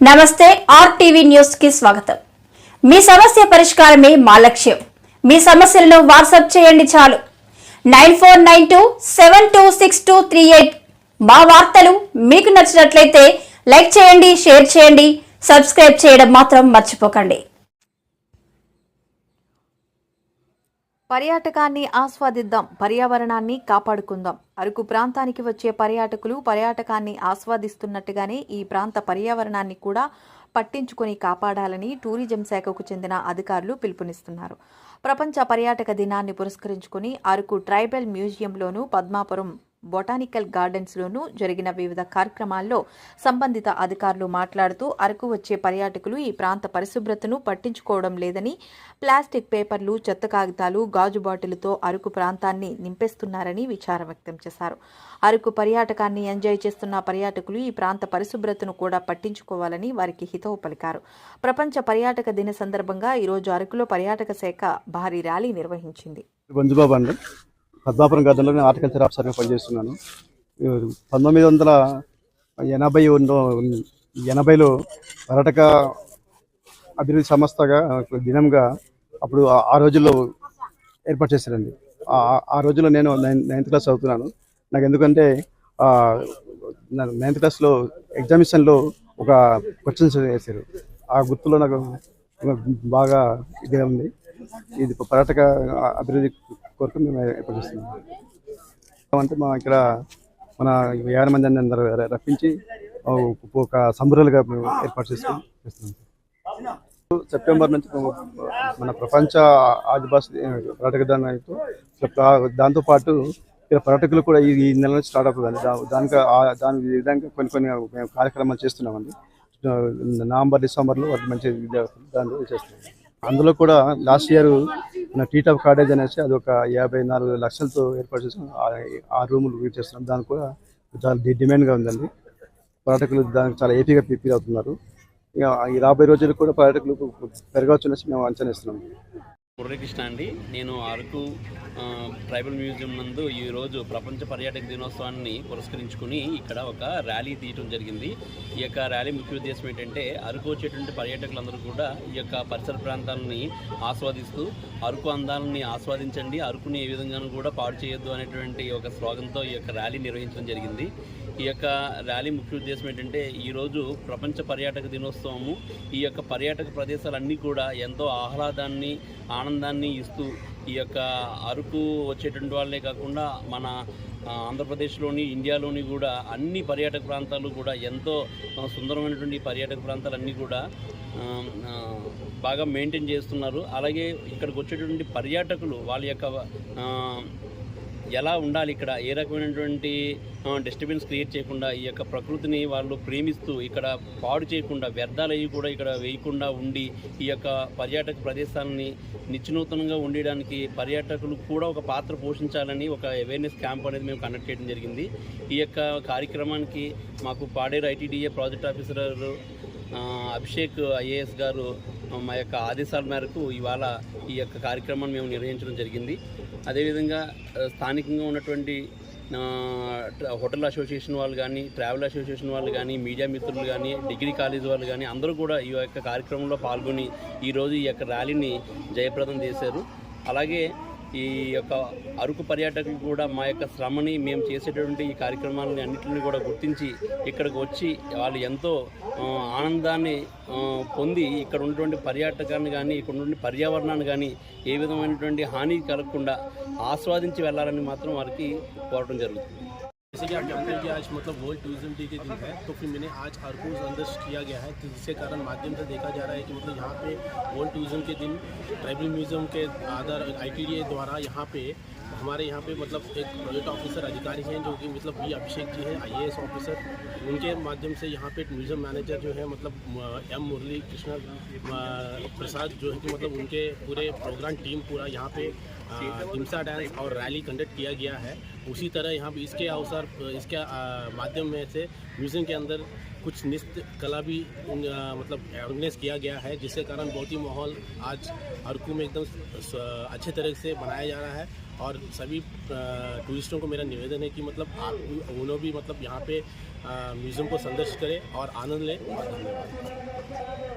నమస్తే RTV news కి స్వాగతం। మీ సమస్య పరిష్కారమే మా లక్ష్యం। మీ సమస్యలను వాట్సాప్ చేయండి చాలు 9492726238। మా వార్తలు మీకు నచ్చినట్లయితే లైక్ చేయండి, షేర్ చేయండి, సబ్స్క్రైబ్ చేయడం మాత్రం మర్చిపోకండి। పర్యాటకాన్ని ఆస్వాదిద్దాం, పర్యావరణాన్ని కాపాడుకుందాం। అరకు ప్రాంతానికి వచ్చే పర్యాటకులు పర్యాటకాన్ని ఆస్వాదిస్తున్నట్టుగానే ఈ ప్రాంత పర్యావరణాన్ని కూడా పట్టించుకొని కాపాడాలని టూరిజం శాఖకు చెందిన అధికారులు పిలుపునిస్తున్నారు। ప్రపంచ పర్యాటక దినాన్ని పురస్కరించుకుని అరకు ట్రైబల్ మ్యూజియంలోను, పద్మాపురం బొటానికల్ గార్డెన్స్లోనూ జరిగిన వివిధ కార్యక్రమాల్లో సంబంధిత అధికారులు మాట్లాడుతూ అరకు వచ్చే పర్యాటకులు ఈ ప్రాంత పరిశుభ్రతను పట్టించుకోవడం లేదని, ప్లాస్టిక్ పేపర్లు, చెత్త కాగితాలు, గాజు బాటిల్తో అరకు ప్రాంతాన్ని నింపేస్తున్నారని విచారం వ్యక్తం చేశారు। అరకు పర్యాటకాన్ని ఎంజాయ్ చేస్తున్న పర్యాటకులు ఈ ప్రాంత పరిశుభ్రతను కూడా పట్టించుకోవాలని వారికి హితవు పలికారు। ప్రపంచ పర్యాటక దిన సందర్భంగా ఈరోజు అరకులో పర్యాటక శాఖ భారీ ర్యాలీ నిర్వహించింది। పద్మాపురం గార్డెన్లో హార్టికల్చర్ ఆఫీసర్గా పనిచేస్తున్నాను। 1980లో పర్యాటక అభివృద్ధి సంస్థగా దినంగా అప్పుడు ఆ రోజుల్లో ఏర్పాటు చేశారండి। ఆ రోజుల్లో నేను 9th క్లాస్ చదువుతున్నాను। నాకు ఎందుకంటే 9th క్లాస్లో ఎగ్జామినేషన్లో ఒక క్వశ్చన్స్ వేశారు। ఆ గుర్తులో నాకు బాగా ఇదిగా ఉంది। ఇది పర్యాటక అభివృద్ధి కొరకు మేము ఏర్పాటు చేస్తున్నాం। అంటే మా ఇక్కడ మన 50 మందిని అందరూ రప్పించి ఒక సంబరాలుగా మేము ఏర్పాటు చేస్తున్నాం। సెప్టెంబర్ నుంచి మన ప్రపంచ ఆదివాసీ పర్యాటక దినంతో దాంతోపాటు ఇక్కడ పర్యాటకులు కూడా ఈ నెల నుంచి స్టార్ట్ అవుతుందండి। దాని విధంగా కొన్ని మేము కార్యక్రమాలు చేస్తున్నామండి। నవంబర్, డిసెంబర్లో వాటి మంచి దాంట్లో చేస్తున్నాం। అందులో కూడా లాస్ట్ ఇయర్ మన టీట్ ఆఫ్ కాటేజ్ అనేసి అది ఒక 54 లక్షలతో ఏర్పాటు చేసాం। 6 రూములు వీట్ చేస్తున్నాం। దానికి కూడా చాలా డిమాండ్గా ఉందండి। పర్యాటకులు దానికి చాలా ఏపీగా ఫీల్ అవుతున్నారు। ఇక ఈ రాబోయే రోజులు కూడా పర్యాటకులు పెరగవచ్చు అనేసి మేము అంచనా ఇస్తున్నాం। మురళీకృష్ణ అండి, నేను అరకు ట్రైబల్ మ్యూజియం నందు ఈరోజు ప్రపంచ పర్యాటక దినోత్సవాన్ని పురస్కరించుకుని ఇక్కడ ఒక ర్యాలీ తీయటం జరిగింది। ఈ యొక్క ర్యాలీ ముఖ్య ఉద్దేశం ఏంటంటే అరకు వచ్చేటువంటి పర్యాటకులందరూ కూడా ఈ యొక్క పరిసర ప్రాంతాలని ఆస్వాదిస్తూ అరకు అందాలని ఆస్వాదించండి, అరకుని ఏ విధంగానూ కూడా పాడు చేయొద్దు అనేటువంటి ఒక స్లోగన్తో ఈ యొక్క ర్యాలీ నిర్వహించడం జరిగింది। ఈ యొక్క ర్యాలీ ముఖ్య ఉద్దేశం ఏంటంటే ఈరోజు ప్రపంచ పర్యాటక దినోత్సవము ఈ యొక్క పర్యాటక ప్రదేశాలన్నీ కూడా ఎంతో ఆహ్లాదాన్ని, ఆనందాన్ని ఇస్తూ ఈ యొక్క అరకు వచ్చేటువంటి వాళ్ళే కాకుండా మన ఆంధ్రప్రదేశ్లోని, ఇండియాలోని కూడా అన్ని పర్యాటక ప్రాంతాలు కూడా ఎంతో సుందరమైనటువంటి పర్యాటక ప్రాంతాలన్నీ కూడా బాగా మెయింటైన్ చేస్తున్నారు। అలాగే ఇక్కడికి వచ్చేటువంటి పర్యాటకులు వాళ్ళ యొక్క ఎలా ఉండాలి, ఇక్కడ ఏ రకమైనటువంటి డిస్టర్బెన్స్ క్రియేట్ చేయకుండా ఈ యొక్క ప్రకృతిని వాళ్ళు ప్రేమిస్తూ ఇక్కడ పాడు చేయకుండా, వ్యర్థాలు అవి కూడా ఇక్కడ వేయకుండా ఉండి ఈ యొక్క పర్యాటక ప్రదేశాలని నిత్యనూతనంగా ఉండడానికి పర్యాటకులు కూడా ఒక పాత్ర పోషించాలని ఒక అవేర్నెస్ క్యాంప్ అనేది మేము కండక్ట్ చేయడం జరిగింది। ఈ యొక్క కార్యక్రమానికి మాకు Paderu ITDA project officer Abhishek IAS గారు మా యొక్క ఆదేశాల మేరకు ఇవాళ ఈ యొక్క కార్యక్రమాన్ని మేము నిర్వహించడం జరిగింది। అదేవిధంగా స్థానికంగా ఉన్నటువంటి హోటల్ అసోసియేషన్ వాళ్ళు కానీ, ట్రావెల్ అసోసియేషన్ వాళ్ళు కానీ, మీడియా మిత్రులు కానీ, డిగ్రీ కాలేజ్ వాళ్ళు కానీ అందరూ కూడా ఈ యొక్క కార్యక్రమంలో పాల్గొని ఈరోజు ఈ యొక్క ర్యాలీని జయప్రదం చేశారు। అలాగే ఈ యొక్క అరకు పర్యాటకులు కూడా మా యొక్క శ్రమని, మేము చేసేటటువంటి ఈ కార్యక్రమాలని అన్నింటినీ కూడా గుర్తించి ఇక్కడికి వచ్చి వాళ్ళు ఎంతో ఆనందాన్ని పొంది ఇక్కడ ఉన్నటువంటి పర్యాటకాన్ని కానీ, ఇక్కడ ఉన్నటువంటి పర్యావరణాన్ని కానీ ఏ విధమైనటువంటి హాని కలగకుండా ఆస్వాదించి వెళ్ళాలని మాత్రం వారికి కోరడం జరుగుతుంది। जैसे कि आप जानते हैं कि आज मतलब वर्ल्ड टूरिज्म डे के दिन है, तो फिर मैंने आज अरकू अंदर किया गया है, तो जिसके कारण माध्यम से देखा जा रहा है कि मतलब यहाँ पे वर्ल्ड टूरिज्म के दिन ट्राइबल म्यूजियम के आधार ITDA द्वारा यहाँ पे हमारे यहाँ पे मतलब एक प्रोजेक्ट ऑफिसर अधिकारी हैं जो कि मतलब बी अभिषेक जी हैं IAS ऑफिसर, उनके माध्यम से यहाँ पे म्यूजियम मैनेजर जो है मतलब M मुरली कृष्ण प्रसाद जो है कि मतलब उनके पूरे प्रोग्राम टीम पूरा यहाँ पे दिमसा डांस और रैली कंडक्ट किया गया है। उसी तरह यहाँ पे इसके अवसर इसके माध्यम में से म्यूजियम के अंदर कुछ नृत्य कला भी मतलब ऑर्गेनाइज किया गया है, जिसके कारण बहुत ही माहौल आज अरकू में एकदम अच्छे तरह से बनाया जा रहा है। और सभी टूरिस्टों को मेरा निवेदन है कि मतलब आप उन्होंने भी मतलब यहाँ पे म्यूज़ियम को संदर्शित करें और आनंद लें। और धन्यवाद।